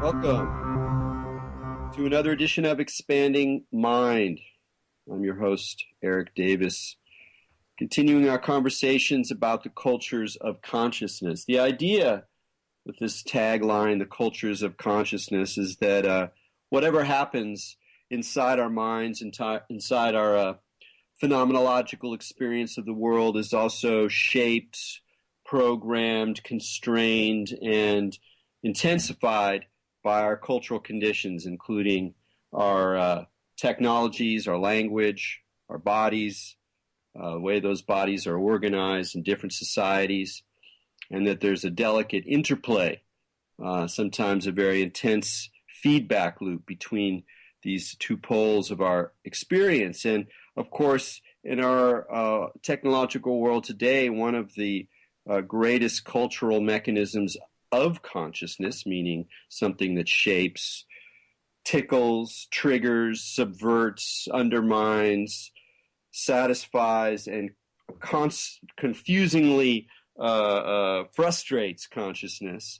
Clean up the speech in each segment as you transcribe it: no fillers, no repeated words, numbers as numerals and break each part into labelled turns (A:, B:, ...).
A: Welcome to another edition of Expanding Mind. I'm your host, Erik Davis, continuing our conversations about the cultures of consciousness. The idea with this tagline, the cultures of consciousness, is that whatever happens inside our minds, inside our phenomenological experience of the world is also shaped, programmed, constrained, and intensified by our cultural conditions, including our technologies, our language, our bodies, the way those bodies are organized in different societies, and that there's a delicate interplay, sometimes a very intense feedback loop between these two poles of our experience. And of course, in our technological world today, one of the greatest cultural mechanisms of consciousness, meaning something that shapes, tickles, triggers, subverts, undermines, satisfies, and confusingly frustrates consciousness,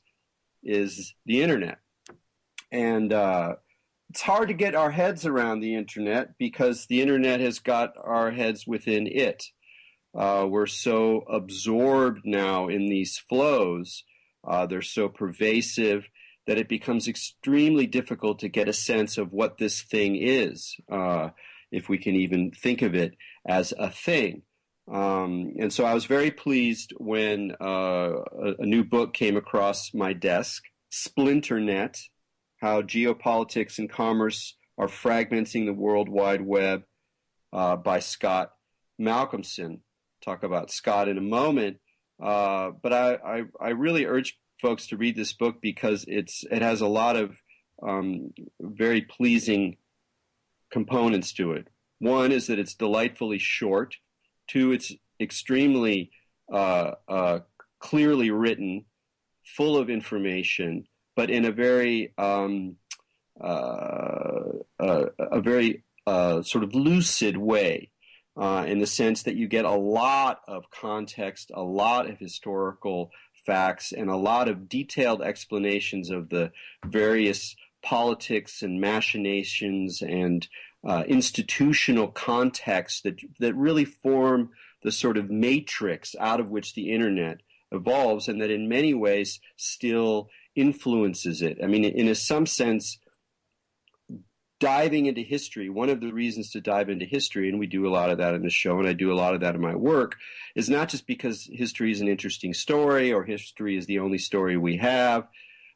A: is the internet. And it's hard to get our heads around the internet because the internet has got our heads within it. We're so absorbed now in these flows. They're so pervasive that it becomes extremely difficult to get a sense of what this thing is, if we can even think of it as a thing. And so I was very pleased when a new book came across my desk, Splinternet, How Geopolitics and Commerce Are Fragmenting the World Wide Web, by Scott Malcomson. Talk about Scott in a moment. But I really urge folks to read this book because it has a lot of very pleasing components to it. One is that it's delightfully short. Two, it's extremely clearly written, full of information, but in a very sort of lucid way. In the sense that you get a lot of context, a lot of historical facts, and a lot of detailed explanations of the various politics and machinations and institutional contexts that really form the sort of matrix out of which the internet evolves, and that in many ways still influences it. I mean, in some sense, diving into history, one of the reasons to dive into history, and we do a lot of that in the show, and I do a lot of that in my work, is not just because history is an interesting story or history is the only story we have,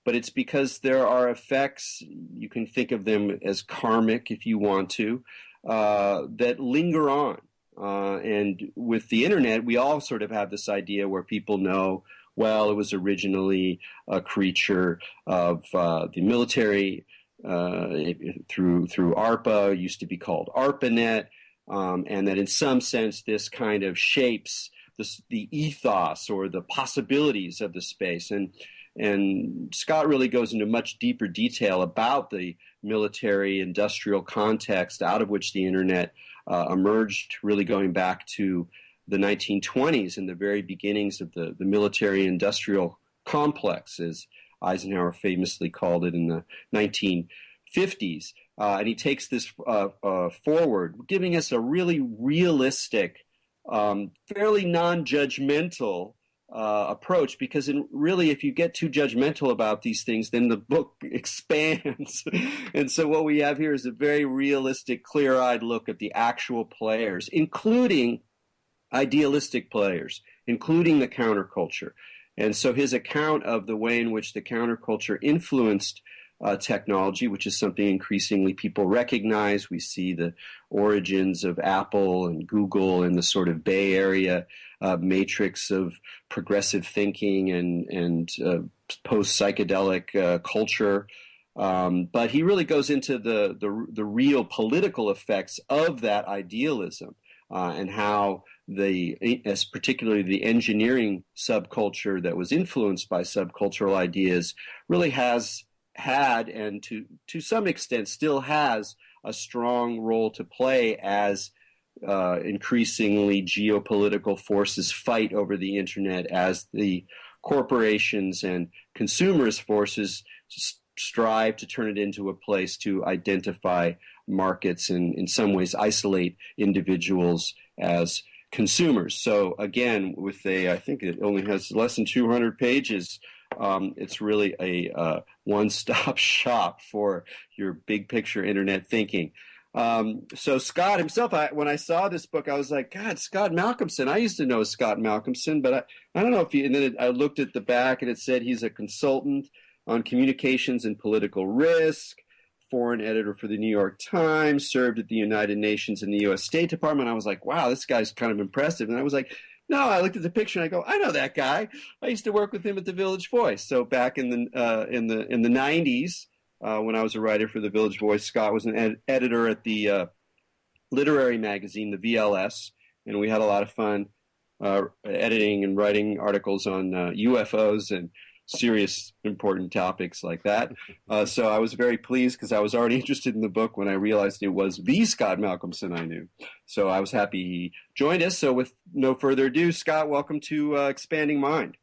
A: but it's because there are effects, you can think of them as karmic if you want to, that linger on. And with the internet, we all sort of have this idea where people know, well, it was originally a creature of the military, through ARPA, used to be called ARPANET, and that in some sense this kind of shapes the ethos or the possibilities of the space. And Scott really goes into much deeper detail about the military-industrial context out of which the internet emerged, really going back to the 1920s and the very beginnings of the military-industrial complex, as Eisenhower famously called it in the 1950s. And he takes this forward, giving us a really realistic, fairly non-judgmental approach, because really if you get too judgmental about these things, then the book expands. And so what we have here is a very realistic, clear-eyed look at the actual players, including idealistic players, including the counterculture. And so his account of the way in which the counterculture influenced technology, which is something increasingly people recognize. We see the origins of Apple and Google in the sort of Bay Area matrix of progressive thinking and post-psychedelic culture. But he really goes into the real political effects of that idealism. And how as particularly the engineering subculture that was influenced by subcultural ideas really has had, and to some extent still has, a strong role to play as increasingly geopolitical forces fight over the internet, as the corporations and consumerist forces strive to turn it into a place to identify markets and in some ways isolate individuals as consumers. So again, I think it only has less than 200 pages. It's really a one-stop shop for your big picture internet thinking. So Scott himself, when I saw this book, I was like, God, Scott Malcomson. I used to know Scott Malcomson, but I don't know if and then I looked at the back and it said he's a consultant on communications and political risk, foreign editor for the New York Times, served at the United Nations and the U.S. State Department. I was like, wow, this guy's kind of impressive. And I was like, no, I looked at the picture and I go, I know that guy. I used to work with him at the Village Voice. So back in the 90s, when I was a writer for the Village Voice, Scott was an editor at the literary magazine, the VLS, and we had a lot of fun editing and writing articles on UFOs and serious, important topics like that. So I was very pleased because I was already interested in the book when I realized it was the Scott Malcomson I knew. So I was happy he joined us. So with no further ado, Scott, welcome to Expanding Mind.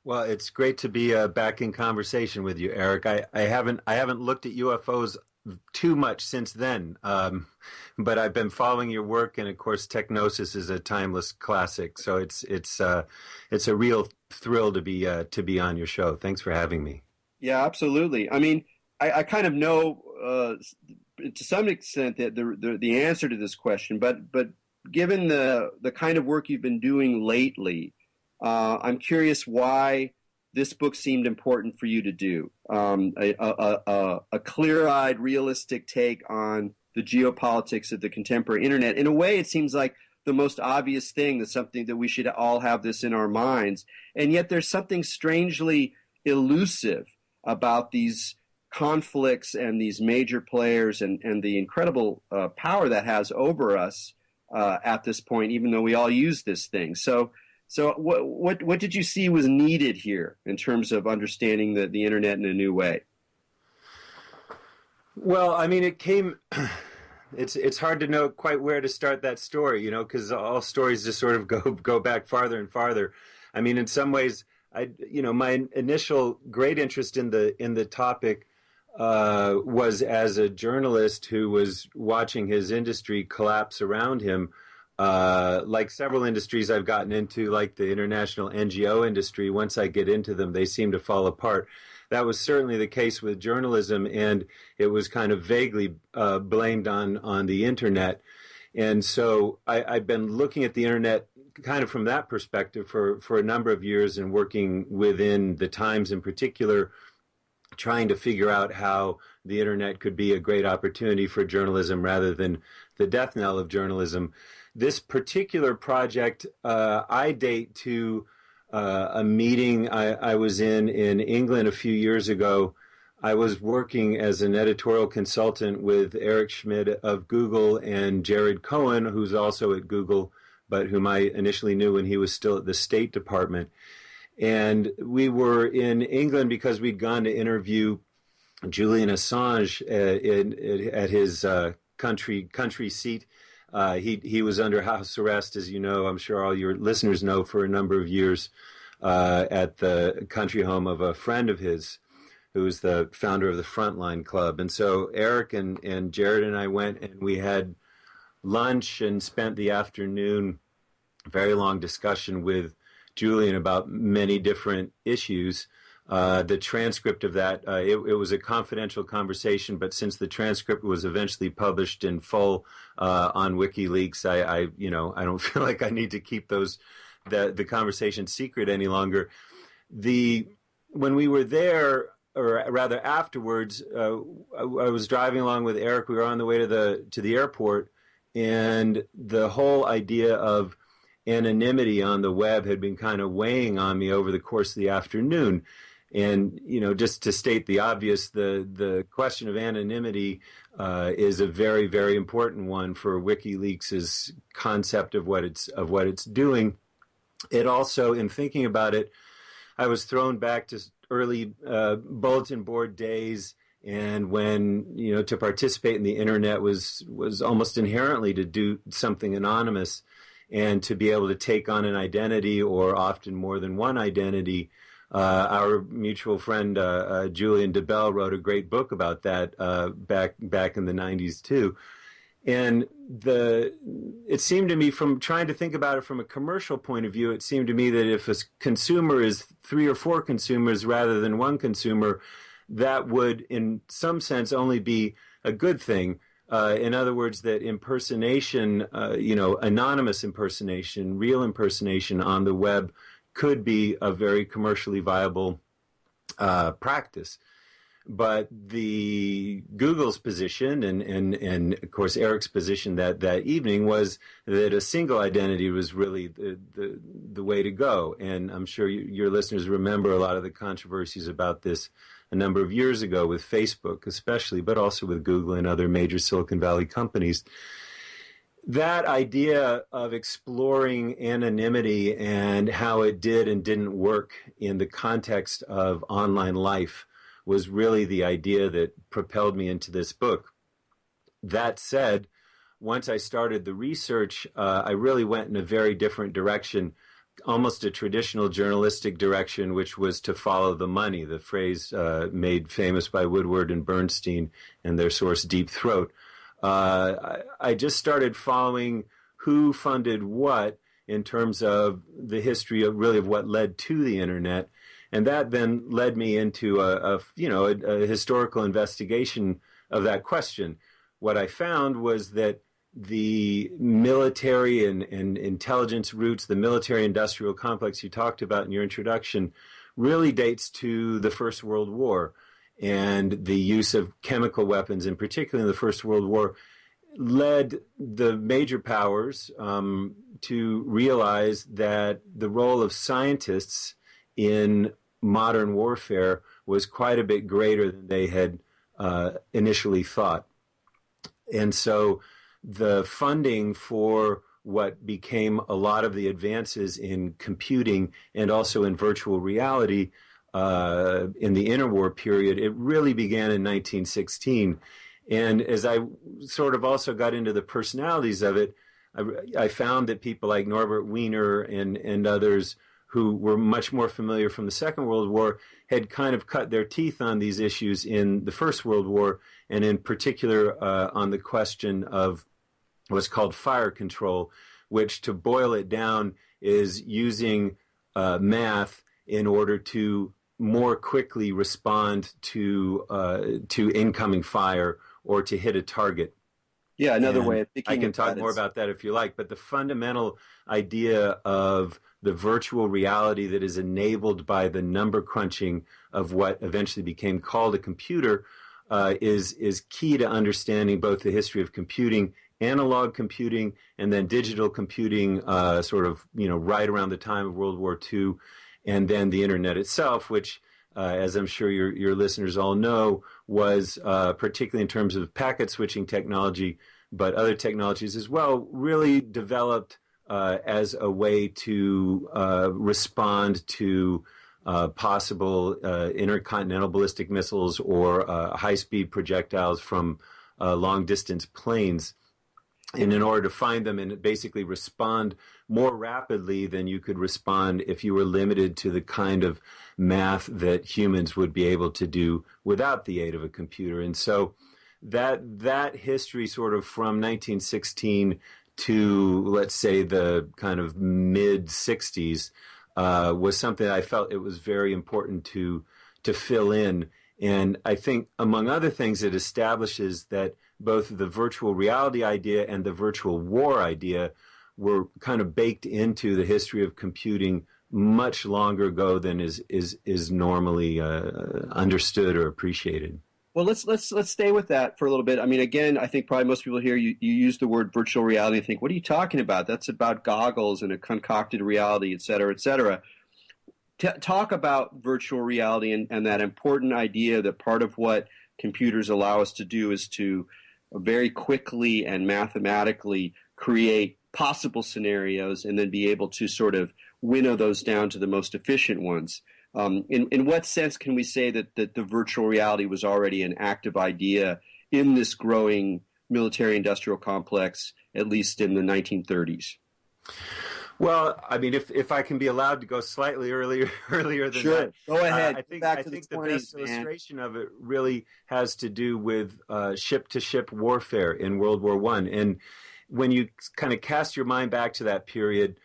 B: Well, it's great to be back in conversation with you, Erik. I haven't looked at UFOs too much since then, but I've been following your work, and of course, Technosis is a timeless classic. So it's a real thrill to be on your show. Thanks for having me.
A: Yeah, absolutely. I mean, I kind of know to some extent that the answer to this question, but given the kind of work you've been doing lately, I'm curious why this book seemed important for you to do. A clear-eyed, realistic take on the geopolitics of the contemporary internet. In a way, it seems like the most obvious thing, that's something that we should all have this in our minds. And yet there's something strangely elusive about these conflicts and these major players and the incredible power that has over us at this point, even though we all use this thing. So what did you see was needed here in terms of understanding the internet in a new way?
B: Well, I mean, it's hard to know quite where to start that story, because all stories just sort of go back farther and farther. I mean, in some ways, my initial great interest in the topic was as a journalist who was watching his industry collapse around him. Like several industries I've gotten into, like the international NGO industry, once I get into them, they seem to fall apart. That was certainly the case with journalism, and it was kind of vaguely blamed on the internet. And so I've been looking at the internet kind of from that perspective for a number of years, and working within the Times in particular, trying to figure out how the internet could be a great opportunity for journalism rather than the death knell of journalism. This particular project, I date to a meeting I was in England a few years ago. I was working as an editorial consultant with Erik Schmidt of Google and Jared Cohen, who's also at Google, but whom I initially knew when he was still at the State Department. And we were in England because we'd gone to interview Julian Assange at his country seat. He was under house arrest, as you know, I'm sure all your listeners know, for a number of years at the country home of a friend of his who was the founder of the Frontline Club. And so Erik and Jared and I went, and we had lunch and spent the afternoon, very long discussion with Julian about many different issues. The transcript of that, it was a confidential conversation, but since the transcript was eventually published in full on WikiLeaks, I don't feel like I need to keep the conversation secret any longer. When we were there, or rather afterwards, I was driving along with Erik. We were on the way to the airport, and the whole idea of anonymity on the web had been kind of weighing on me over the course of the afternoon. And, just to state the obvious, the question of anonymity is a very, very important one for WikiLeaks' concept of what it's doing. It also, in thinking about it, I was thrown back to early bulletin board days, and when, to participate in the internet was almost inherently to do something anonymous and to be able to take on an identity, or often more than one identity, Our mutual friend Julian DeBell wrote a great book about that back in the 90s too. And it seemed to me, from trying to think about it from a commercial point of view, it seemed to me that if a consumer is 3 or 4 consumers rather than one consumer, that would, in some sense, only be a good thing. In other words, that impersonation, anonymous impersonation, real impersonation on the web could be a very commercially viable practice. But the Google's position and of course Erik's position that evening was that a single identity was really the way to go. And I'm sure your listeners remember a lot of the controversies about this a number of years ago with Facebook especially, but also with Google and other major Silicon Valley companies. That idea of exploring anonymity and how it did and didn't work in the context of online life was really the idea that propelled me into this book. That said, once I started the research, I really went in a very different direction, almost a traditional journalistic direction, which was to follow the money, the phrase made famous by Woodward and Bernstein and their source Deep Throat. I just started following who funded what in terms of the history of what led to the internet. And that then led me into a historical investigation of that question. What I found was that the military and intelligence roots, the military-industrial complex you talked about in your introduction, really dates to the First World War. And the use of chemical weapons, in particular in the First World War, led the major powers to realize that the role of scientists in modern warfare was quite a bit greater than they had initially thought. And so the funding for what became a lot of the advances in computing and also in virtual reality in the interwar period, it really began in 1916. And as I sort of also got into the personalities of it, I found that people like Norbert Wiener and others who were much more familiar from the Second World War had kind of cut their teeth on these issues in the First World War, and in particular on the question of what's called fire control, which, to boil it down, is using math in order to more quickly respond to incoming fire or to hit a target.
A: Yeah, another way of thinking.
B: I can talk more about that if you like, but the fundamental idea of the virtual reality that is enabled by the number crunching of what eventually became called a computer is key to understanding both the history of computing, analog computing, and then digital computing right around the time of World War II, and then the internet itself, which as I'm sure your listeners all know, was particularly in terms of packet switching technology, but other technologies as well, really developed as a way to respond to possible intercontinental ballistic missiles or high-speed projectiles from long-distance planes. And in order to find them and basically respond more rapidly than you could respond if you were limited to the kind of math that humans would be able to do without the aid of a computer. And so that history sort of from 1916 to, let's say, the kind of mid-60s was something I felt it was very important to fill in. And I think, among other things, it establishes that both the virtual reality idea and the virtual war idea were kind of baked into the history of computing much longer ago than is normally understood or appreciated.
A: Well, let's stay with that for a little bit. I mean, again, I think probably most people here, you use the word virtual reality and think, what are you talking about? That's about goggles and a concocted reality, et cetera, et cetera. Talk about virtual reality and that important idea that part of what computers allow us to do is to very quickly and mathematically create possible scenarios and then be able to sort of winnow those down to the most efficient ones. In what sense can we say that the virtual reality was already an active idea in this growing military-industrial complex, at least in the 1930s?
B: Well, I mean, if I can be allowed to go slightly earlier than
A: Sure.
B: that,
A: Go ahead.
B: I
A: Go
B: think
A: back
B: I
A: to the
B: think the
A: 20s,
B: best
A: man.
B: illustration of it really has to do with ship-to-ship warfare in World War One. And when you kind of cast your mind back to that period,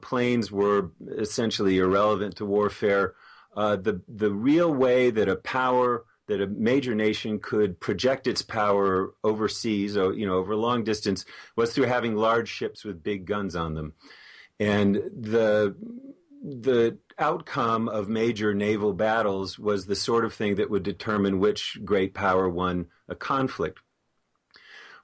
B: planes were essentially irrelevant to warfare. The real way that a major nation could project its power overseas, over a long distance, was through having large ships with big guns on them. And the outcome of major naval battles was the sort of thing that would determine which great power won a conflict.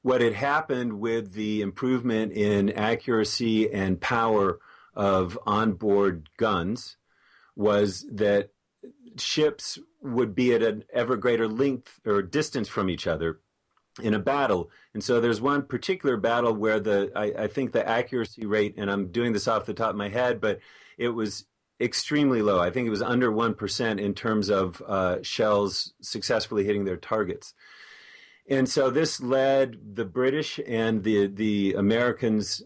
B: What had happened with the improvement in accuracy and power of onboard guns was that ships would be at an ever greater length or distance from each other in a battle. And so there's one particular battle where I think the accuracy rate, and I'm doing this off the top of my head, but it was extremely low. I think it was under 1% in terms of shells successfully hitting their targets. And so this led the British and the Americans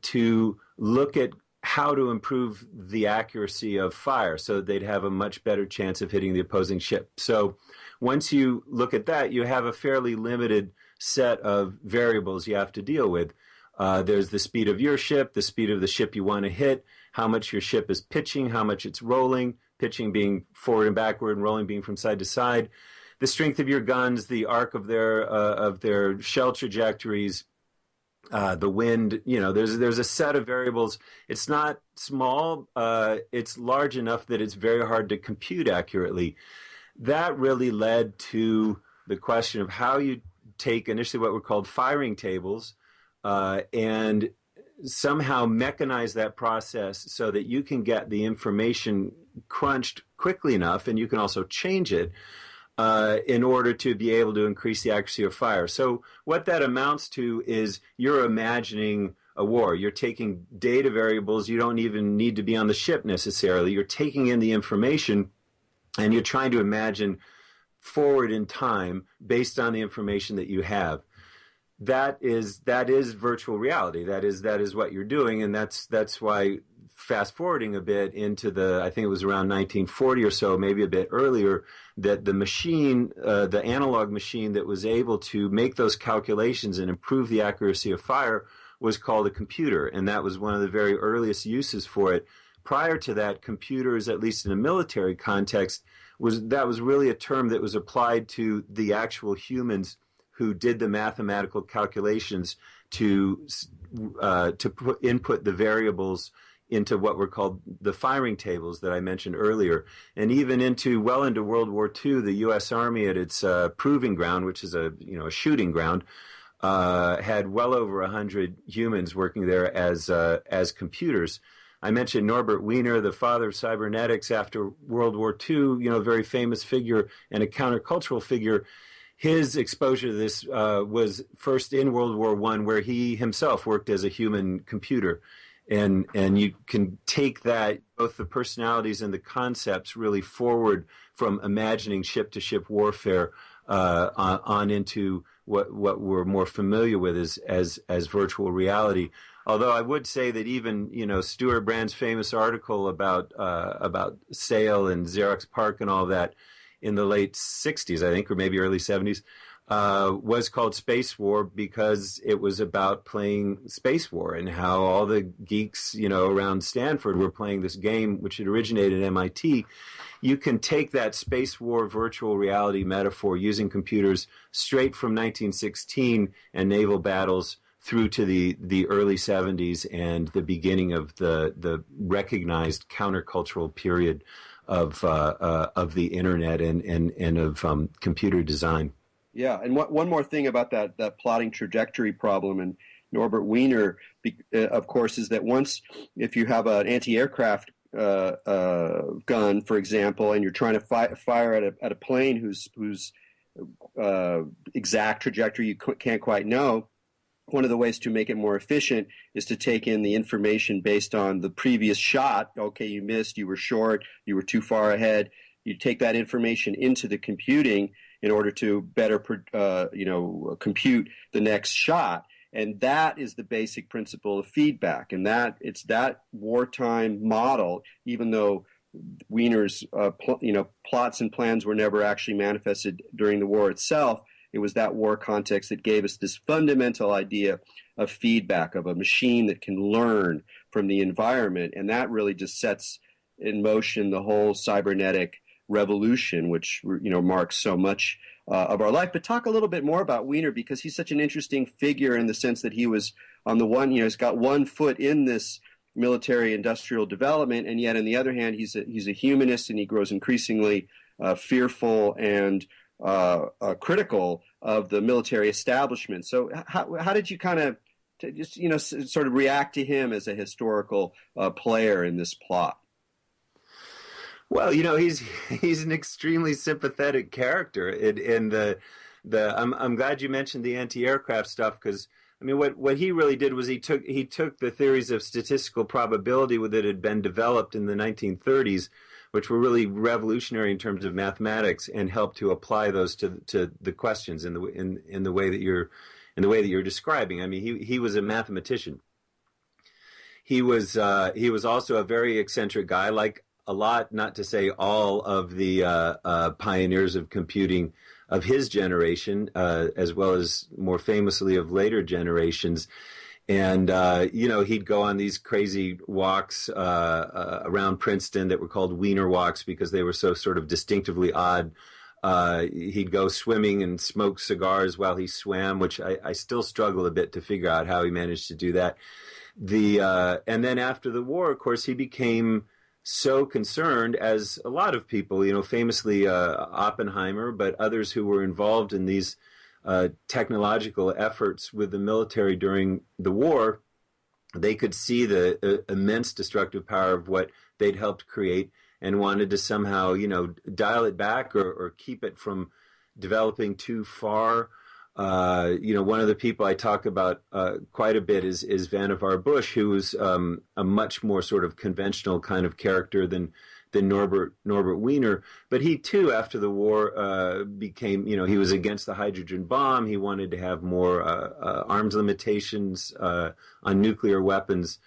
B: to look at how to improve the accuracy of fire so that they'd have a much better chance of hitting the opposing ship. So once you look at that, you have a fairly limited set of variables you have to deal with. There's the speed of your ship, the speed of the ship you want to hit, how much your ship is pitching, how much it's rolling, pitching being forward and backward and rolling being from side to side, the strength of your guns, the arc of their shell trajectories, the wind. There's a set of variables. It's not small. It's large enough that it's very hard to compute accurately. That really led to the question of how you take initially what were called firing tables and somehow mechanize that process so that you can get the information crunched quickly enough, and you can also change it in order to be able to increase the accuracy of fire. So what that amounts to is you're imagining a war. You're taking data variables. You don't even need to be on the ship necessarily. You're taking in the information and you're trying to imagine forward in time based on the information that you have. That is virtual reality. That is what you're doing, and that's why, fast forwarding a bit into I think it was around 1940 or so, maybe a bit earlier, that the machine, the analog machine that was able to make those calculations and improve the accuracy of fire was called a computer, and that was one of the very earliest uses for it. Prior to that, computers, at least in a military context, was really a term that was applied to the actual humans who did the mathematical calculations to input the variables into what were called the firing tables that I mentioned earlier. And even into World War II, the U.S. Army at its proving ground, which is a shooting ground, had well over 100 humans working there as computers. I mentioned Norbert Wiener, the father of cybernetics after World War II, a very famous figure and a countercultural figure. His exposure to this was first in World War I, where he himself worked as a human computer. And you can take that, both the personalities and the concepts, really forward from imagining ship-to-ship warfare on into what we're more familiar with as virtual reality. Although I would say that even Stuart Brand's famous article about Sale and Xerox PARC and all that in the late 60s, I think, or maybe early 70s, was called Space War because it was about playing Space War and how all the geeks, around Stanford were playing this game, which had originated at MIT. You can take that Space War virtual reality metaphor using computers straight from 1916 and naval battles through to the early 70s and the beginning of the recognized countercultural period of the internet and of computer design.
A: Yeah, and one more thing about that plotting trajectory problem, and Norbert Wiener, of course, is that if you have an anti-aircraft gun, for example, and you're trying to fire at a plane whose exact trajectory you can't quite know, one of the ways to make it more efficient is to take in the information based on the previous shot. Okay, you missed, you were short, you were too far ahead. You take that information into the computing in order to better compute the next shot. And that is the basic principle of feedback. And that it's that wartime model, even though Wiener's plots and plans were never actually manifested during the war itself. It was that war context that gave us this fundamental idea of feedback, of a machine that can learn from the environment. And that really just sets in motion the whole cybernetic revolution, which marks so much of our life. But talk a little bit more about Wiener, because he's such an interesting figure in the sense that he was on the one, he's got one foot in this military industrial development, and yet on the other hand, he's a humanist, and he grows increasingly fearful and critical of the military establishment. So how did you kind of just sort of react to him as a historical player in this plot?
B: Well, he's an extremely sympathetic character. I'm glad you mentioned the anti-aircraft stuff, because I mean, what he really did was he took the theories of statistical probability that had been developed in the 1930s, which were really revolutionary in terms of mathematics, and helped to apply those to the questions in the way that you're describing. I mean, he was a mathematician. He was also a very eccentric guy, like a lot, not to say all, of the pioneers of computing of his generation, as well as more famously of later generations. And, he'd go on these crazy walks around Princeton that were called Wiener walks because they were so sort of distinctively odd. He'd go swimming and smoke cigars while he swam, which I still struggle a bit to figure out how he managed to do that. And then after the war, of course, he became so concerned, as a lot of people, famously Oppenheimer, but others who were involved in these technological efforts with the military during the war. They could see the immense destructive power of what they'd helped create, and wanted to somehow, dial it back or keep it from developing too far. One of the people I talk about quite a bit is Vannevar Bush, who was a much more sort of conventional kind of character than Norbert Wiener. But he too, after the war, became, he was against the hydrogen bomb. He wanted to have more arms limitations on nuclear weapons.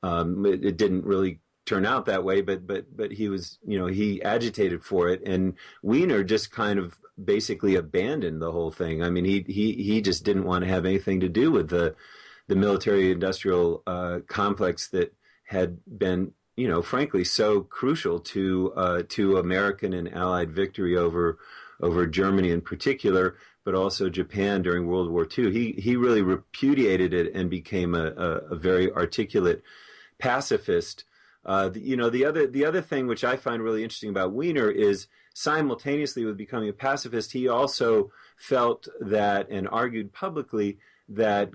B: It didn't really turn out that way, but he was, he agitated for it. And Wiener just kind of basically abandoned the whole thing. I mean, he just didn't want to have anything to do with the military industrial complex that had been, frankly, so crucial to American and Allied victory over Germany in particular, but also Japan during World War II. He really repudiated it and became a very articulate pacifist. The other thing which I find really interesting about Wiener is, simultaneously with becoming a pacifist, he also felt that, and argued publicly, that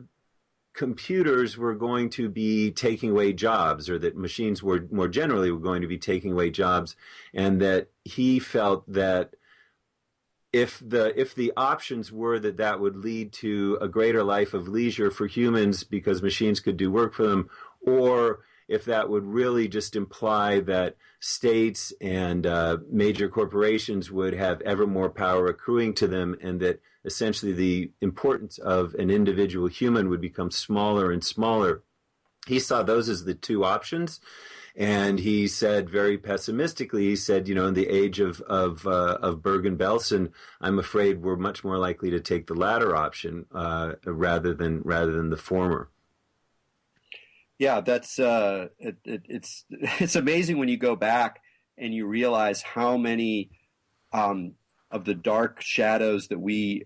B: computers were going to be taking away jobs, or that machines were more generally were going to be taking away jobs, and that he felt that if the options were that would lead to a greater life of leisure for humans because machines could do work for them, or if that would really just imply that states and major corporations would have ever more power accruing to them, and that essentially the importance of an individual human would become smaller and smaller. He saw those as the two options, and he said very pessimistically, in the age of Bergen-Belsen, I'm afraid we're much more likely to take the latter option rather than the former.
A: Yeah, that's it's amazing when you go back and you realize how many of the dark shadows that we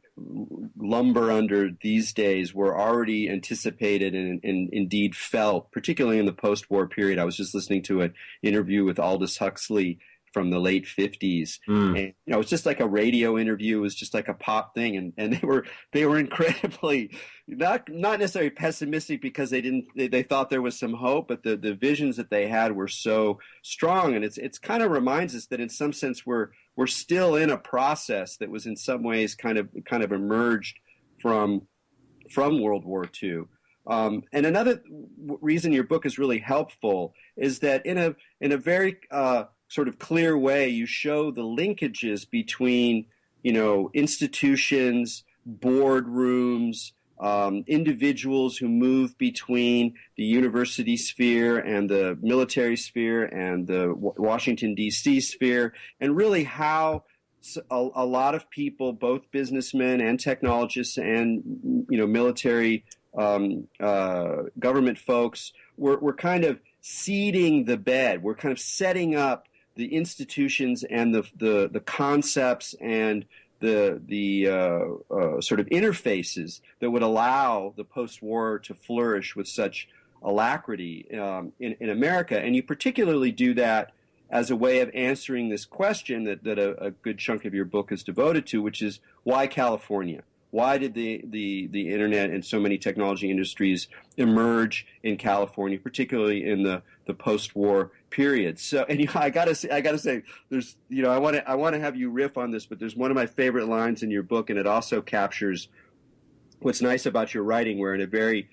A: lumber under these days were already anticipated and indeed felt, particularly in the post-war period. I was just listening to an interview with Aldous Huxley from the late 50s. And it was just like a radio interview. It was just like a pop thing, and they were incredibly not necessarily pessimistic because they thought there was some hope, but the visions that they had were so strong. And it's kind of reminds us that in some sense we're still in a process that was in some ways kind of emerged from World War II. And another reason your book is really helpful is that in a very sort of clear way, you show the linkages between, institutions, boardrooms, individuals who move between the university sphere and the military sphere and the Washington, D.C. sphere, and really how a lot of people, both businessmen and technologists and military government folks, were kind of seeding the bed. We're kind of setting up the institutions and the concepts and the sort of interfaces that would allow the post-war to flourish with such alacrity in America. And you particularly do that as a way of answering this question that a good chunk of your book is devoted to, which is why California? Why did the internet and so many technology industries emerge in California, particularly in the post-war period? So, and I gotta say, there's I want to have you riff on this, but there's one of my favorite lines in your book, and it also captures what's nice about your writing, where in a very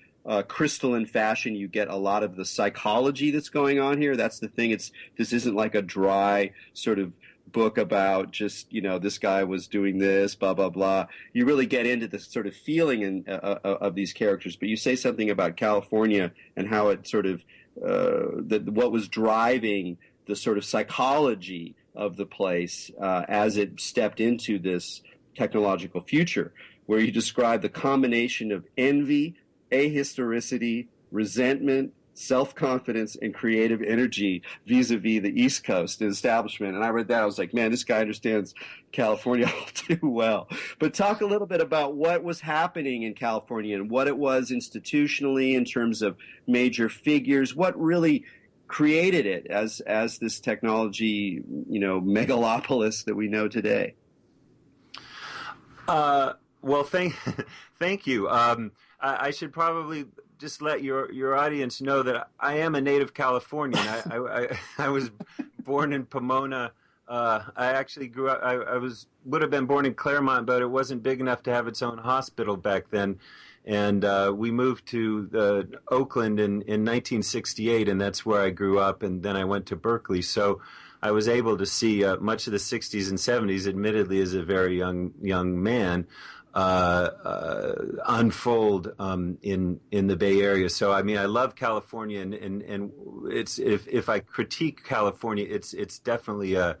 A: crystalline fashion you get a lot of the psychology that's going on here. That's the thing. This isn't like a dry sort of book about just this guy was doing this, blah blah blah. You really get into the sort of feeling of these characters. But you say something about California and how it sort of what was driving the sort of psychology of the place as it stepped into this technological future, where you describe the combination of envy, ahistoricity, resentment, self-confidence, and creative energy vis-a-vis the East Coast establishment. And I read that, I was like, man, this guy understands California all too well. But talk a little bit about what was happening in California and what it was institutionally in terms of major figures, what really created it as this technology, megalopolis that we know today.
B: Well, thank you. I should probably just let your audience know that I am a native Californian. I was born in Pomona. I actually grew up. I would have been born in Claremont, but it wasn't big enough to have its own hospital back then. And we moved to Oakland in 1968, and that's where I grew up. And then I went to Berkeley, so I was able to see much of the 60s and 70s, admittedly as a very young man, unfold in the Bay Area. So I mean, I love California, and it's if I critique California, it's definitely a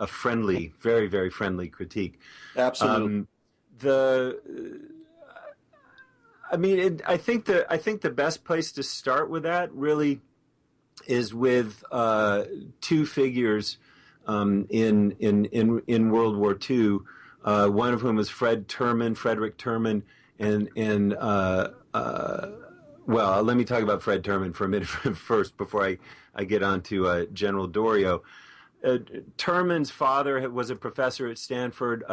B: friendly, very very friendly critique.
A: Absolutely.
B: I think the best place to start with that really is with two figures in World War II. One of whom was Frederick Terman, and well, let me talk about Fred Terman for a minute first before I get on to General Dorio. Terman's father was a professor at Stanford,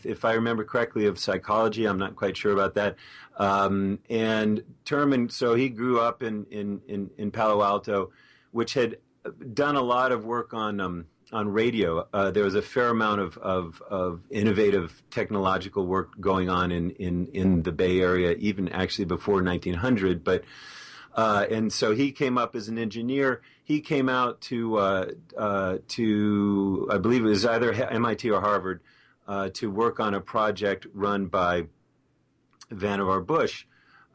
B: if I remember correctly, of psychology. I'm not quite sure about that. And Terman, so he grew up in Palo Alto, which had done a lot of work on radio. There was a fair amount of innovative technological work going on in the Bay Area, even actually before 1900. But and so he came up as an engineer. He came out to I believe it was either MIT or Harvard to work on a project run by Vannevar Bush.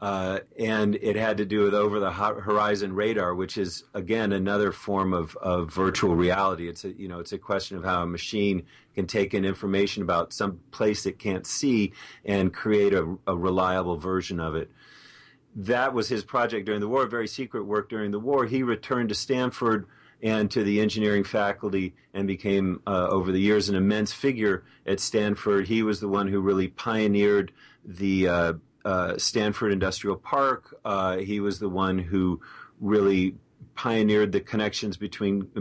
B: And it had to do with over-the-horizon radar, which is again another form of virtual reality. It's a question of how a machine can take in information about some place it can't see and create a reliable version of it. That was his project during the war, very secret work during the war. He returned to Stanford and to the engineering faculty and became, over the years, an immense figure at Stanford. He was the one who really pioneered the Stanford Industrial Park. He was the one who really pioneered the connections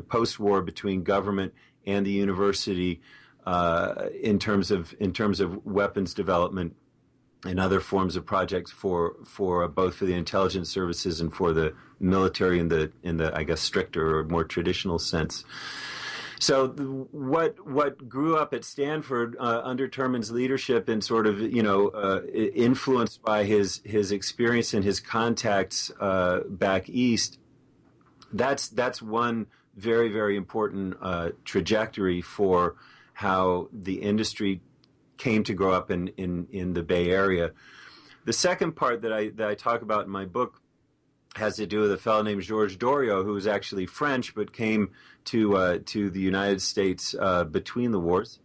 B: post-war between government and the university in terms of weapons development and other forms of projects for both for the intelligence services and for the military in the I guess stricter or more traditional sense. So what grew up at Stanford under Terman's leadership and sort of influenced by his experience and his contacts back east, that's one very very important trajectory for how the industry came to grow up in the Bay Area. The second part that I talk about in my book has to do with a fellow named Georges Doriot, who was actually French but came to the United States between the wars,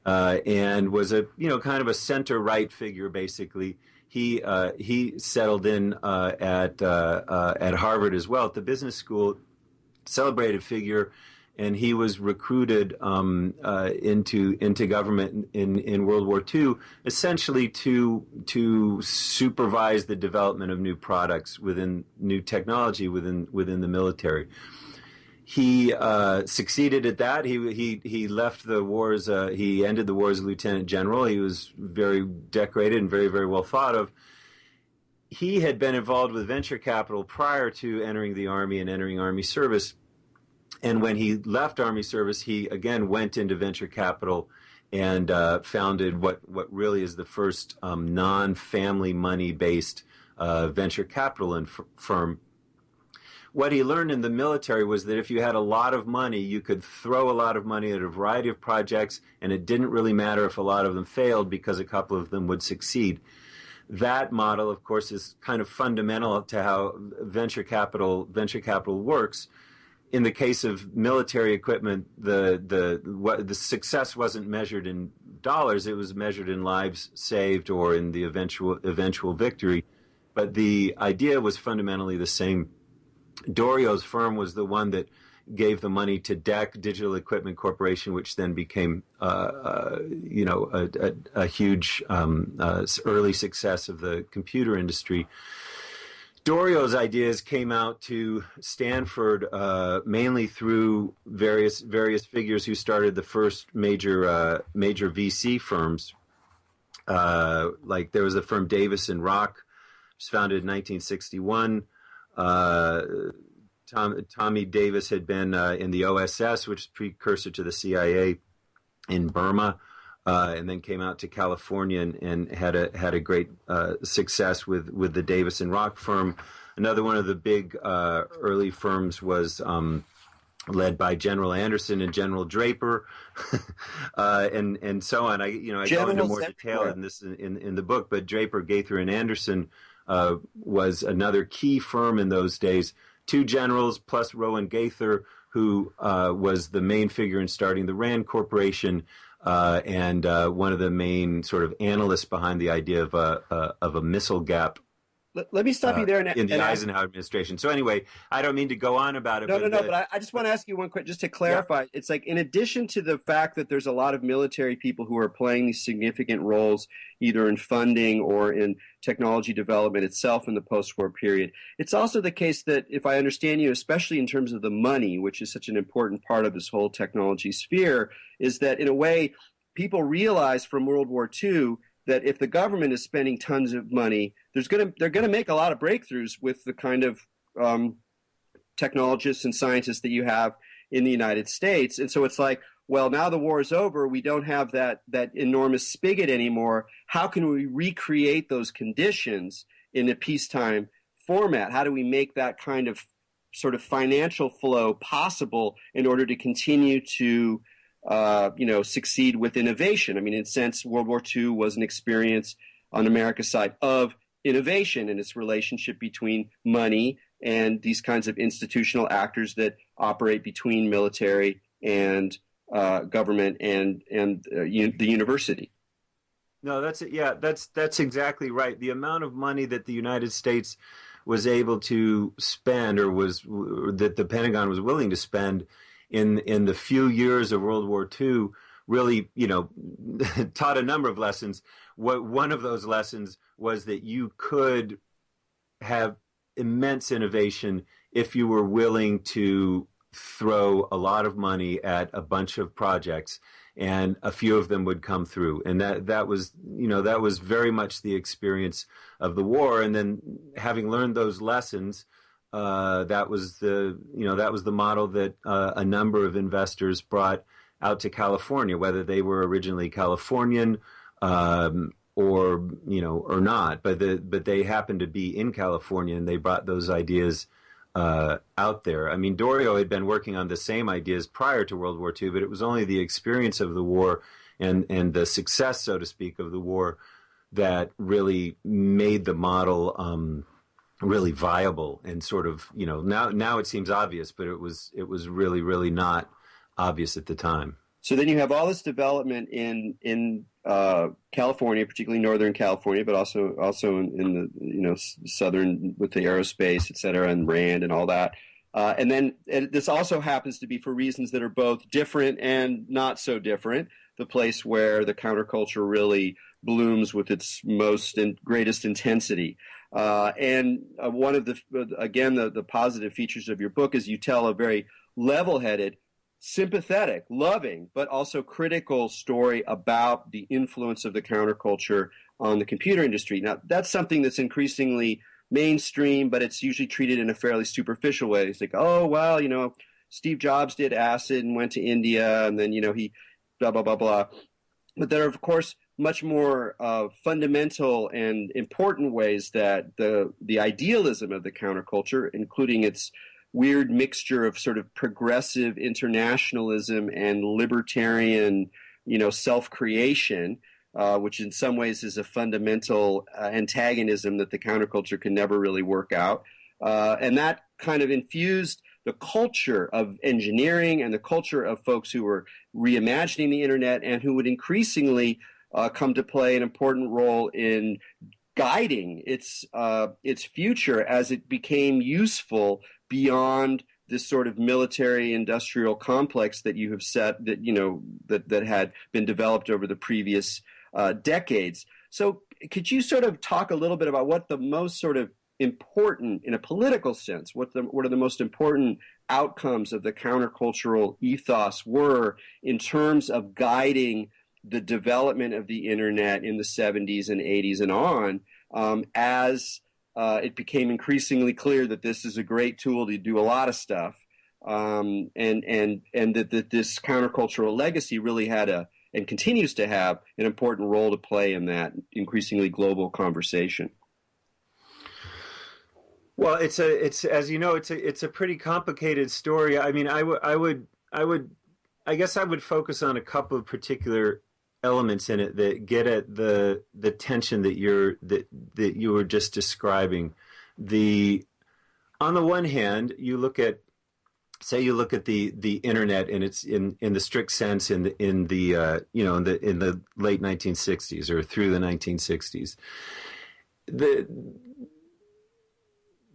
B: and was a kind of a center right figure. Basically, he settled in at Harvard as well, at the business school. Celebrated figure, and he was recruited into government in World War II, essentially to supervise the development of new products new technology within the military. He succeeded at that. He left the wars. He ended the war as a lieutenant general. He was very decorated and very, very well thought of. He had been involved with venture capital prior to entering the Army and entering Army service. And when he left Army service, he again went into venture capital and founded what really is the first non-family money-based venture capital firm. What he learned in the military was that if you had a lot of money, you could throw a lot of money at a variety of projects, and it didn't really matter if a lot of them failed because a couple of them would succeed. That model, of course, is kind of fundamental to how venture capital works. In the case of military equipment, the success wasn't measured in dollars; it was measured in lives saved or in the eventual victory. But the idea was fundamentally the same. Doriot's firm was the one that gave the money to DEC, Digital Equipment Corporation, which then became a huge early success of the computer industry. Dorio's ideas came out to Stanford mainly through various figures who started the first major VC firms. Like there was the firm Davis and Rock, which was founded in 1961. Tommy Davis had been in the OSS, which is precursor to the CIA in Burma, and then came out to California and had a great success with the Davis and Rock firm. Another one of the big early firms was led by General Anderson and General Draper, and so on. I go into more detail in this in the book, but Draper, Gaither, and Anderson was another key firm in those days. Two generals plus Rowan Gaither, who was the main figure in starting the RAND Corporation, and one of the main sort of analysts behind the idea of a missile gap.
A: Let me stop you there.
B: In the Eisenhower administration. So anyway, I don't mean to go on about it.
A: But I just want to ask you one question, just to clarify. Yeah. It's like, in addition to the fact that there's a lot of military people who are playing these significant roles, either in funding or in technology development itself in the post-war period, it's also the case that, if I understand you, especially in terms of the money, which is such an important part of this whole technology sphere, is that in a way, people realize from World War II that if the government is spending tons of money, they're going to make a lot of breakthroughs with the kind of technologists and scientists that you have in the United States. And so it's like, well, now the war is over. We don't have that enormous spigot anymore. How can we recreate those conditions in a peacetime format? How do we make that kind of sort of financial flow possible in order to continue to succeed with innovation? I mean, in a sense, World War II was an experience on America's side of innovation and its relationship between money and these kinds of institutional actors that operate between military and government and the university.
B: No, that's it. Yeah, that's exactly right. The amount of money that the United States was able to spend, or that the Pentagon was willing to spend in the few years of World War II, really, taught a number of lessons. One of those lessons was that you could have immense innovation if you were willing to throw a lot of money at a bunch of projects, and a few of them would come through. And that was very much the experience of the war. And then, having learned those lessons, that was the model that a number of investors brought out to California, whether they were originally Californian or not, but they happened to be in California, and they brought those ideas out there. I mean, Doriot had been working on the same ideas prior to World War II, but it was only the experience of the war and the success, so to speak, of the war that really made the model really viable and sort of, now it seems obvious, but it was really not obvious at the time.
A: So then you have all this development in California, particularly Northern California, but also in the southern with the aerospace, et cetera, and Rand and all that. And then this also happens to be for reasons that are both different and not so different. The place where the counterculture really blooms with its most and greatest intensity. And one of the positive features of your book is you tell a very level-headed, sympathetic, loving, but also critical story about the influence of the counterculture on the computer industry. Now, that's something that's increasingly mainstream, but it's usually treated in a fairly superficial way. It's like, oh, well, Steve Jobs did acid and went to India, and then, he blah, blah, blah, blah. But there are, of course, much more fundamental and important ways that the idealism of the counterculture, including its weird mixture of sort of progressive internationalism and libertarian, self-creation, which in some ways is a fundamental antagonism that the counterculture can never really work out. And that kind of infused the culture of engineering and the culture of folks who were reimagining the internet and who would increasingly come to play an important role in guiding its future as it became useful beyond this sort of military industrial complex that you have set that had been developed over the previous decades. So could you sort of talk a little bit about what the most sort of important, in a political sense, what are the most important outcomes of the countercultural ethos were in terms of guiding the development of the internet in the 70s and 80s and on, as it became increasingly clear that this is a great tool to do a lot of stuff, and that this countercultural legacy really had and continues to have an important role to play in that increasingly global conversation.
B: Well, it's as you know, it's a pretty complicated story. I mean, I guess I would focus on a couple of particular elements in it that get at the tension that you were just describing. On the one hand, you look at the internet, and it's in the strict sense in the late 1960s or through the 1960s.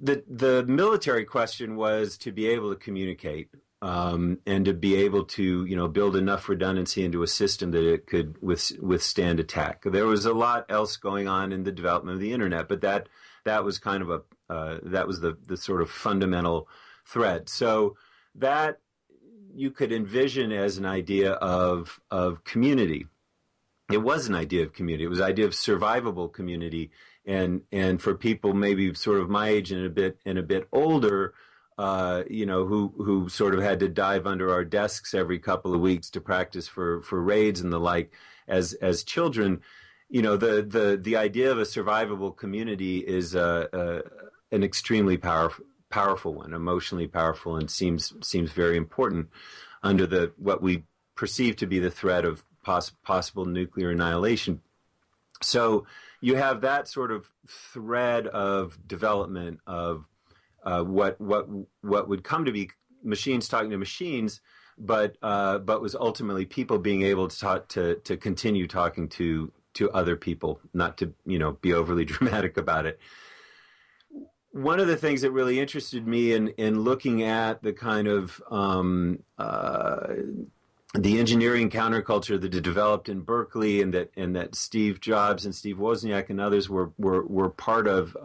B: The military question was to be able to communicate and to be able to build enough redundancy into a system that it could withstand attack. There was a lot else going on in the development of the internet, but that was kind of that was the sort of fundamental thread. So that you could envision as an idea of community. It was an idea of community. It was an idea of survivable community. And for people maybe sort of my age and a bit older, who sort of had to dive under our desks every couple of weeks to practice for raids and the like, as children, the idea of a survivable community is an extremely powerful one, emotionally powerful, and seems very important under what we perceive to be the threat of possible nuclear annihilation. So you have that sort of thread of development of what would come to be machines talking to machines, but was ultimately people being able to continue talking to other people, not to be overly dramatic about it. One of the things that really interested me in looking at the kind of the engineering counterculture that had developed in Berkeley, and that Steve Jobs and Steve Wozniak and others were part of,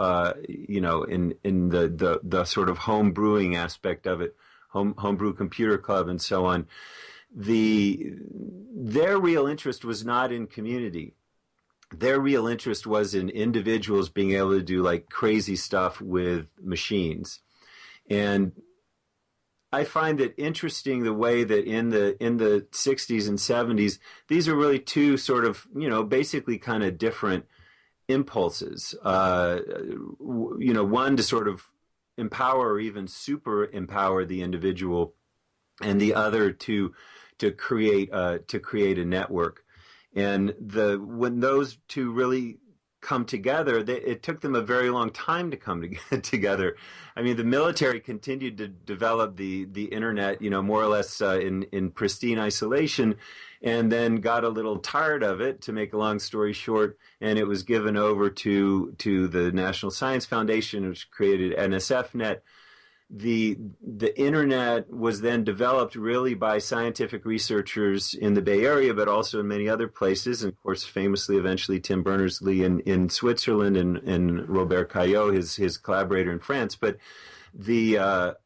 B: in the sort of home brewing aspect of it, homebrew computer club and so on. Their real interest was not in community. Their real interest was in individuals being able to do like crazy stuff with machines. And I find it interesting the way that in the 60s and 70s, these are really two sort of, basically kind of different impulses. One to sort of empower or even super empower the individual, and the other to create a network. And when those two really come together, it took them a very long time to come together. I mean, the military continued to develop the internet, more or less in pristine isolation, and then got a little tired of it, to make a long story short, and it was given over to the National Science Foundation, which created NSFNet. The internet was then developed really by scientific researchers in the Bay Area, but also in many other places, and of course famously eventually Tim Berners-Lee in Switzerland, and Robert Caillot, his collaborator in France. But that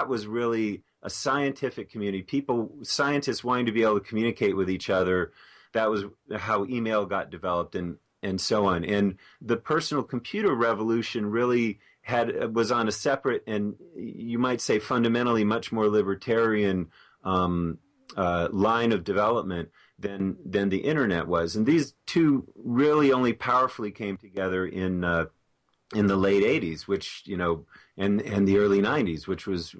B: was really a scientific community, scientists wanting to be able to communicate with each other. That was how email got developed, and so on. And the personal computer revolution really was on a separate, and you might say fundamentally much more libertarian line of development than the internet was. And these two really only powerfully came together in the late 80s, which, and the early 90s, which was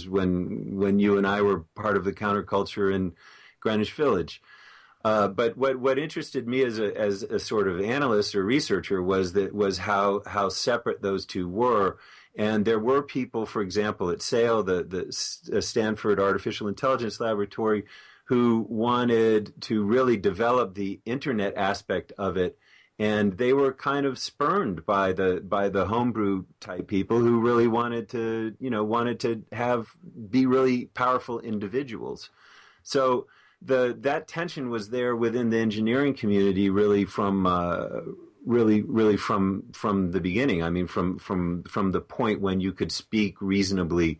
B: when you and I were part of the counterculture in Greenwich Village. But what interested me as a sort of analyst or researcher was how separate those two were. And there were people, for example, at SAIL, the Stanford Artificial Intelligence Laboratory, who wanted to really develop the internet aspect of it. And they were kind of spurned by the homebrew type people who really wanted to be really powerful individuals. So that tension was there within the engineering community really from the beginning. I mean, from the point when you could speak reasonably,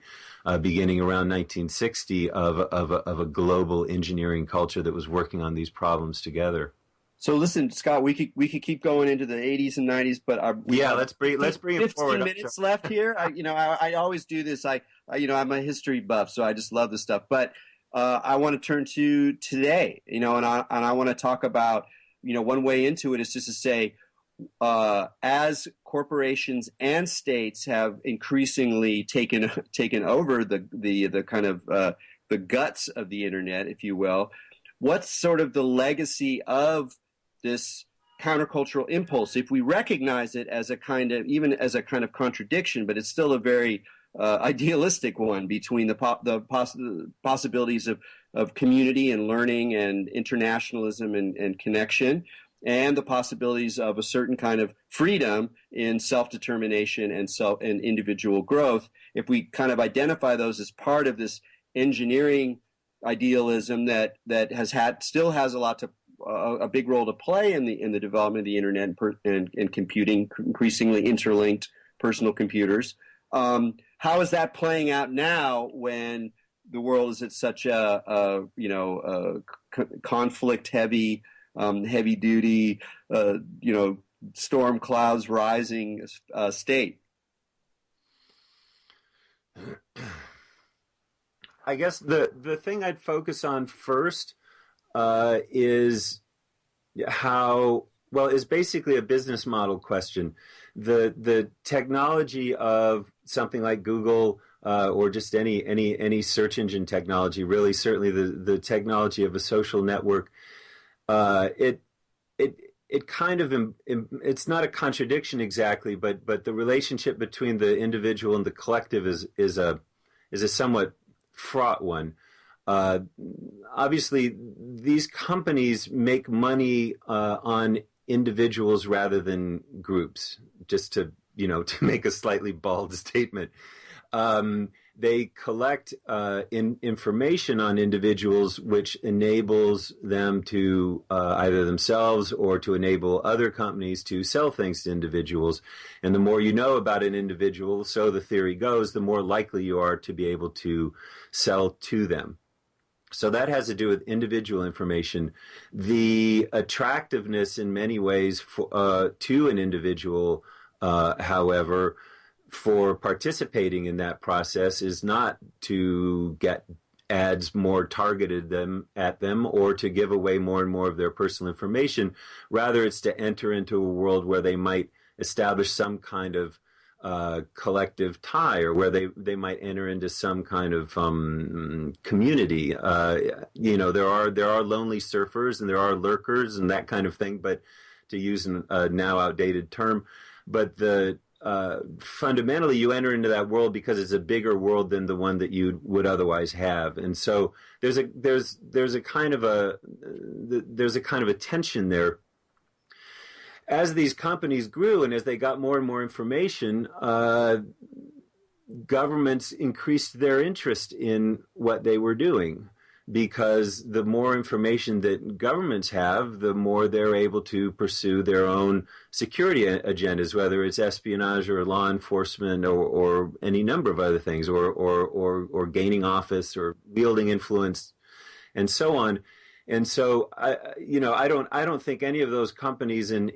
B: beginning around 1960, of a global engineering culture that was working on these problems together.
A: So listen, Scott, we could keep going into the 80s and 90s, but
B: let's bring it forward.
A: 15 minutes left here. I always do this. I'm a history buff, so I just love this stuff. But I want to turn to today, and I want to talk about, one way into it is just to say, as corporations and states have increasingly taken over the kind of the guts of the internet, if you will, what's sort of the legacy of this countercultural impulse? If we recognize it as a kind of contradiction, but it's still a very idealistic one between the possibilities of community and learning and internationalism and connection, and the possibilities of a certain kind of freedom in self-determination and individual growth. If we kind of identify those as part of this engineering idealism that still has a big role to play in the development of the internet and computing, increasingly interlinked personal computers. How is that playing out now when the world is at such a conflict heavy, heavy duty, storm clouds rising state?
B: I guess the thing I'd focus on first is basically a business model question. The technology of something like Google or just any search engine technology, really certainly the technology of a social network, it kind of it's not a contradiction exactly, but the relationship between the individual and the collective is a somewhat fraught one. Obviously, these companies make money on individuals rather than groups. Just to make a slightly bald statement, they collect information on individuals, which enables them to either themselves or to enable other companies to sell things to individuals. And the more you know about an individual, so the theory goes, the more likely you are to be able to sell to them. So that has to do with individual information. The attractiveness in many ways to an individual, however, for participating in that process is not to get ads more targeted at them or to give away more and more of their personal information. Rather, it's to enter into a world where they might establish some kind of collective tie, or where they might enter into some kind of community. There are lonely surfers and there are lurkers and that kind of thing, but to use a now outdated term, but fundamentally you enter into that world because it's a bigger world than the one that you would otherwise have, and so there's a kind of a tension there. As these companies grew and as they got more and more information, governments increased their interest in what they were doing, because the more information that governments have, the more they're able to pursue their own security agendas, whether it's espionage or law enforcement or any number of other things, or gaining office or wielding influence and so on. And so, I don't think any of those companies in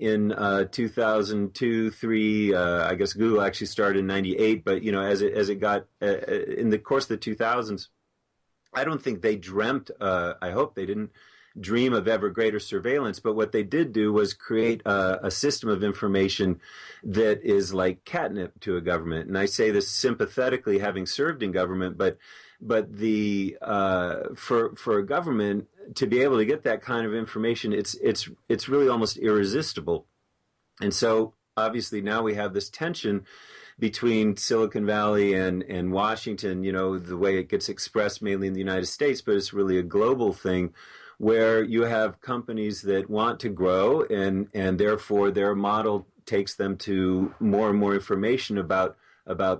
B: 2002, 3, I guess Google actually started in 98, but as it got in the course of the 2000s, I don't think they dreamt. I hope they didn't dream of ever greater surveillance. But what they did do was create a system of information that is like catnip to a government. And I say this sympathetically, having served in government, but the for a government to be able to get that kind of information, it's really almost irresistible. And so obviously now we have this tension between Silicon Valley and Washington, the way it gets expressed mainly in the United States, but it's really a global thing, where you have companies that want to grow and therefore their model takes them to more and more information about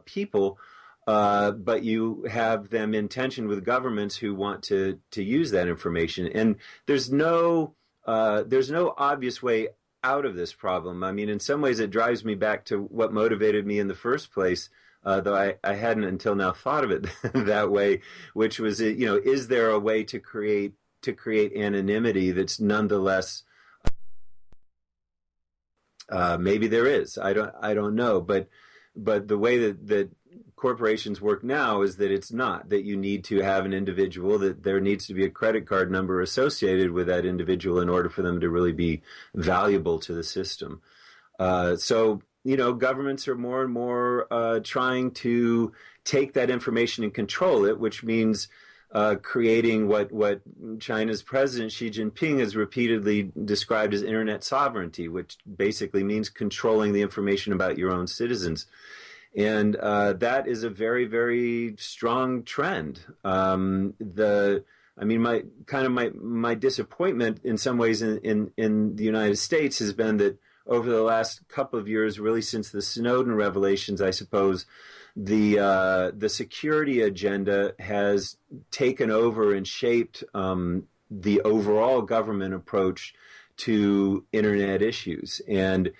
B: people. But you have them in tension with governments who want to use that information, and there's no obvious way out of this problem. I mean, in some ways, it drives me back to what motivated me in the first place, though I hadn't until now thought of it that way, which was, is there a way to create anonymity that's nonetheless maybe there is. I don't know, but the way that corporations work now is that it's not, that you need to have an individual, that there needs to be a credit card number associated with that individual in order for them to really be valuable to the system. So governments are more and more trying to take that information and control it, which means creating what China's President Xi Jinping has repeatedly described as internet sovereignty, which basically means controlling the information about your own citizens. And that is a very, very strong trend. My disappointment in some ways in the United States has been that over the last couple of years, really since the Snowden revelations, I suppose, the security agenda has taken over and shaped the overall government approach to internet issues. And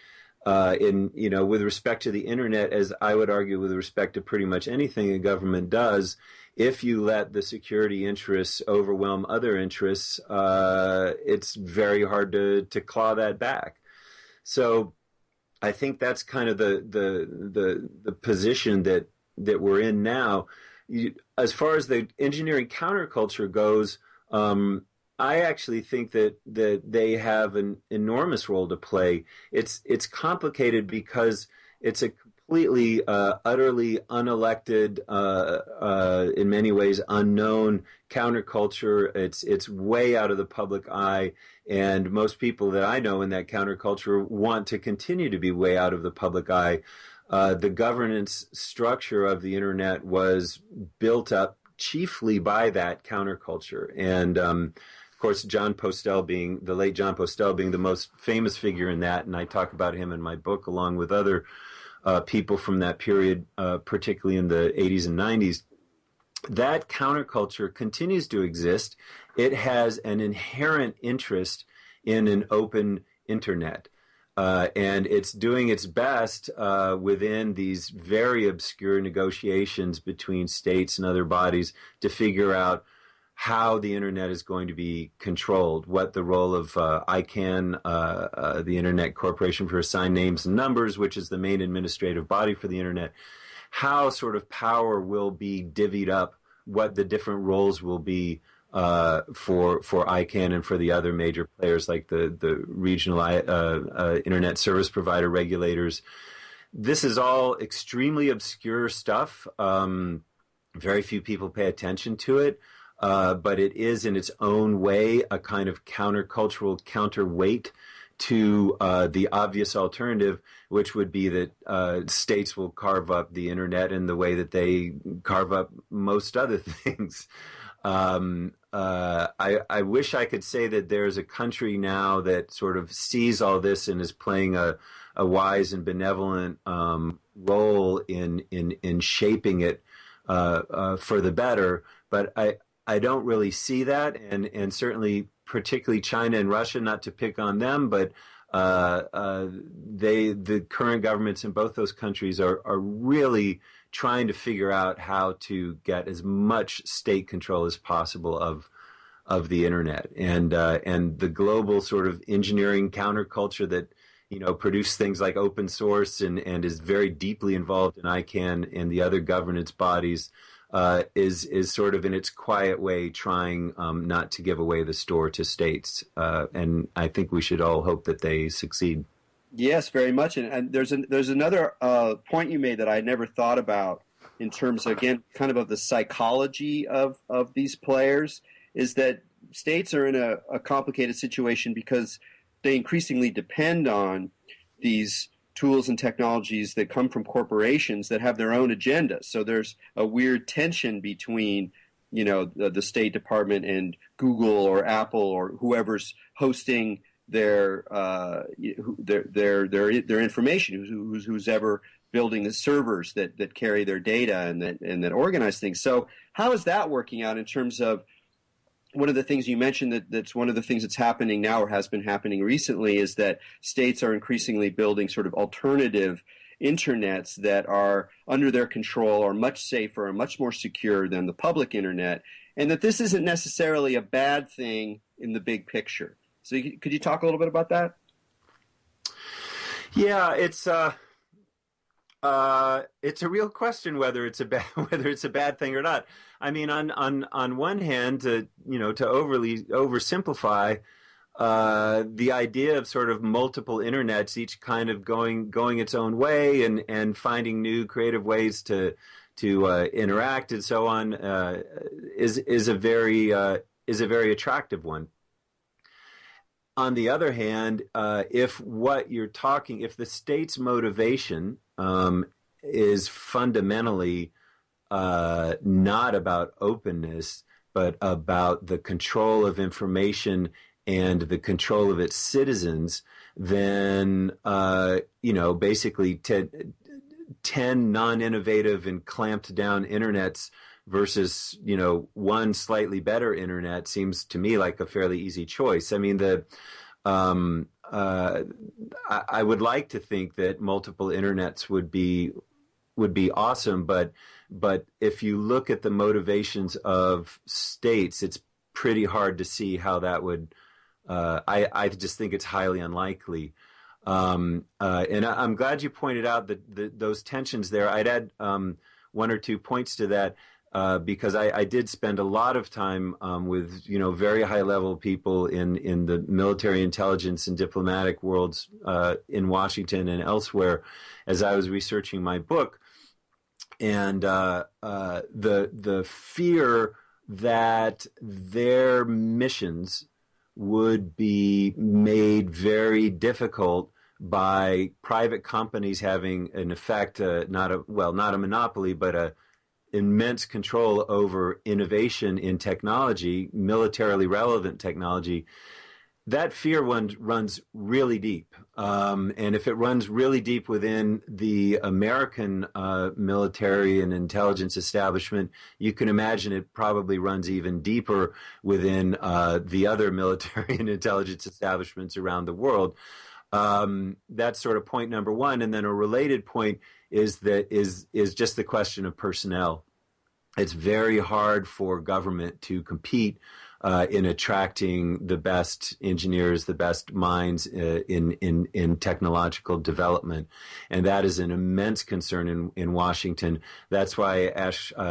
B: with respect to the internet, as I would argue with respect to pretty much anything a government does, if you let the security interests overwhelm other interests, it's very hard to claw that back. So I think that's kind of the position that we're in now. As far as the engineering counterculture goes, I actually think that they have an enormous role to play. It's complicated because it's a completely, utterly unelected, in many ways unknown counterculture. It's way out of the public eye, and most people that I know in that counterculture want to continue to be way out of the public eye. The governance structure of the internet was built up chiefly by that counterculture, and of course, the late John Postel being the most famous figure in that, and I talk about him in my book along with other people from that period, particularly in the 80s and 90s. That counterculture continues to exist. It has an inherent interest in an open internet. And it's doing its best within these very obscure negotiations between states and other bodies to figure out how the internet is going to be controlled, what the role of ICANN, the Internet Corporation for Assigned Names and Numbers, which is the main administrative body for the internet, how sort of power will be divvied up, what the different roles will be for ICANN and for the other major players like the regional internet service provider regulators. this is all extremely obscure stuff. Very few people pay attention to it, but it is in its own way a kind of countercultural counterweight to the obvious alternative, which would be that states will carve up the internet in the way that they carve up most other things. I wish I could say that there's a country now that sort of sees all this and is playing a wise and benevolent role in shaping it for the better, but I don't really see that, and certainly particularly China and Russia, not to pick on them, but the current governments in both those countries are really trying to figure out how to get as much state control as possible of the internet, and the global sort of engineering counterculture that produce things like open source and is very deeply involved in ICANN and the other governance bodies, is sort of in its quiet way trying not to give away the store to states. And I think we should all hope that they succeed.
A: Yes, very much. And there's another point you made that I never thought about in terms, again, kind of the psychology of these players, is that states are in a complicated situation because they increasingly depend on these tools and technologies that come from corporations that have their own agenda. So there's a weird tension between, the State Department and Google or Apple or whoever's hosting their information, who's ever building the servers that carry their data and that organize things. So how is that working out in terms of one of the things you mentioned that's one of the things that's happening now or has been happening recently is that states are increasingly building sort of alternative internets that are under their control, are much safer and much more secure than the public internet, and that this isn't necessarily a bad thing in the big picture. So could you talk a little bit about that?
B: Yeah, it's a real question whether it's a bad thing or not. I mean, on one hand, to overly oversimplify, the idea of sort of multiple internets, each kind of going its own way and finding new creative ways to interact and so on, is a very attractive one. On the other hand, if the state's motivation is fundamentally not about openness, but about the control of information and the control of its citizens, then basically 10 non-innovative and clamped down internets versus one slightly better internet seems to me like a fairly easy choice. I mean, I would like to think that multiple internets would be awesome, but if you look at the motivations of states, it's pretty hard to see how that would. I just think it's highly unlikely. And I'm glad you pointed out that those tensions there. I'd add one or two points to that. Because I did spend a lot of time with very high level people in the military intelligence and diplomatic worlds in Washington and elsewhere as I was researching my book, and the fear that their missions would be made very difficult by private companies having, in effect, not a monopoly, but immense control over innovation in technology, militarily relevant technology. That fear runs really deep. And if it runs really deep within the American military and intelligence establishment, you can imagine it probably runs even deeper within the other military and intelligence establishments around the world. That's sort of point number one. And then a related point is just the question of personnel. It's very hard for government to compete in attracting the best engineers, the best minds in technological development, and that is an immense concern in Washington. That's why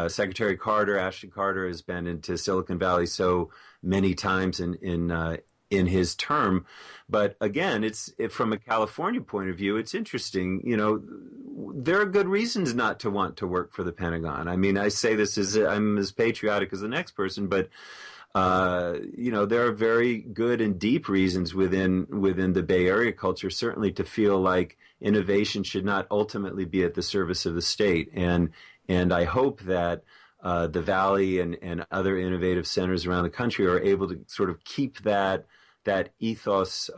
B: Secretary Ashton Carter has been into Silicon Valley so many times in in his term. But again, from a California point of view, it's interesting. There are good reasons not to want to work for the Pentagon. I mean, I say this as I'm as patriotic as the next person, but there are very good and deep reasons within the Bay Area culture, certainly to feel like innovation should not ultimately be at the service of the state. And I hope that the Valley and other innovative centers around the country are able to sort of keep that ethos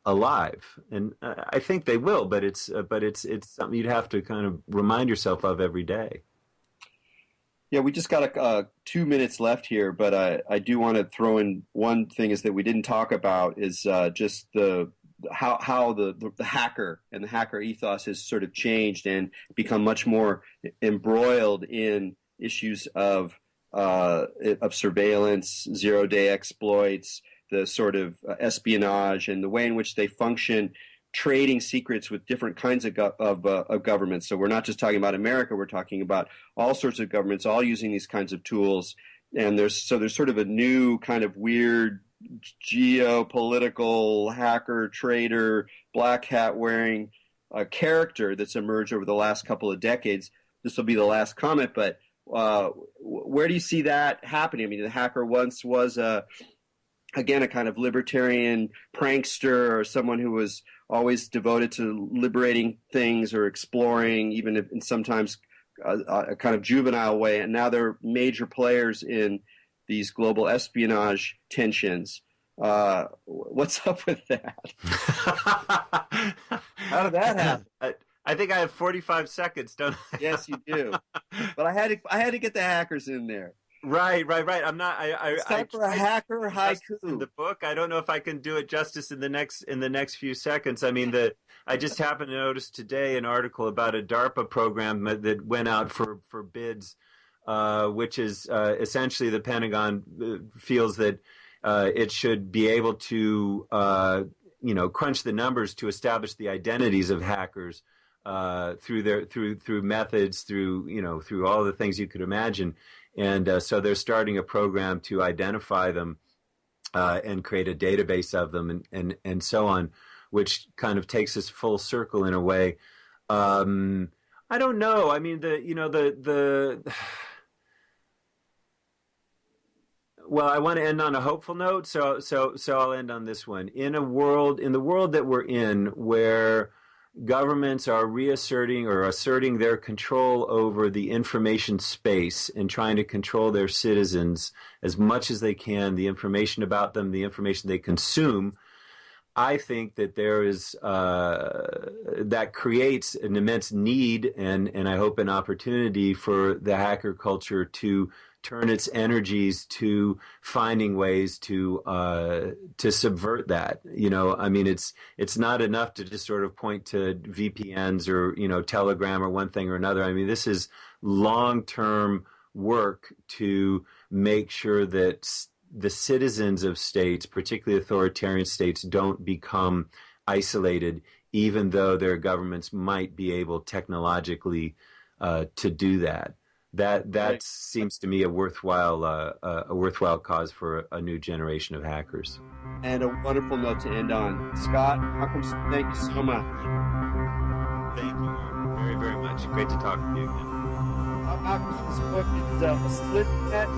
B: alive. And I think they will, but it's something you'd have to kind of remind yourself of every day.
A: Yeah, we just got 2 minutes left here, but I do want to throw in one thing is that we didn't talk about is just how the hacker and the hacker ethos has sort of changed and become much more embroiled in issues of surveillance, zero-day exploits, the sort of espionage, and the way in which they function, trading secrets with different kinds of governments. So we're not just talking about America, we're talking about all sorts of governments, all using these kinds of tools. And there's sort of a new kind of weird geopolitical hacker, trader, black hat wearing character that's emerged over the last couple of decades. This will be the last comment, but where do you see that happening? I mean, the hacker once was again, a kind of libertarian prankster or someone who was always devoted to liberating things or exploring, even if in sometimes a kind of juvenile way. And now they're major players in these global espionage tensions. What's up with that? How did that happen?
B: I think I have 45 seconds, don't I?
A: Yes, you do. But I had to get the hackers in there.
B: Right. I'm not.
A: It's time for a hacker haiku
B: in the book. I don't know if I can do it justice in the next few seconds. I mean, I just happened to notice today an article about a DARPA program that went out for bids, which is essentially the Pentagon feels that it should be able to crunch the numbers to establish the identities of hackers through methods, through all the things you could imagine. And so they're starting a program to identify them and create a database of them and so on, which kind of takes us full circle in a way. I don't know. I mean, well, I want to end on a hopeful note, so I'll end on this one. In the world that we're in, where governments are reasserting or asserting their control over the information space and trying to control their citizens as much as they can, the information about them, the information they consume, I think that there is that creates an immense need and I hope an opportunity for the hacker culture to turn its energies to finding ways to subvert that. I mean, it's not enough to just sort of point to VPNs or Telegram or one thing or another. I mean, this is long-term work to make sure that the citizens of states, particularly authoritarian states, don't become isolated, even though their governments might be able technologically to do that. That right. Seems to me a worthwhile cause for a new generation of hackers.
A: And a wonderful note to end on. Scott Malcomson, thank you so much.
B: Thank you very, very much. Great to talk to you again.
A: Malcomson's book is Splinternet.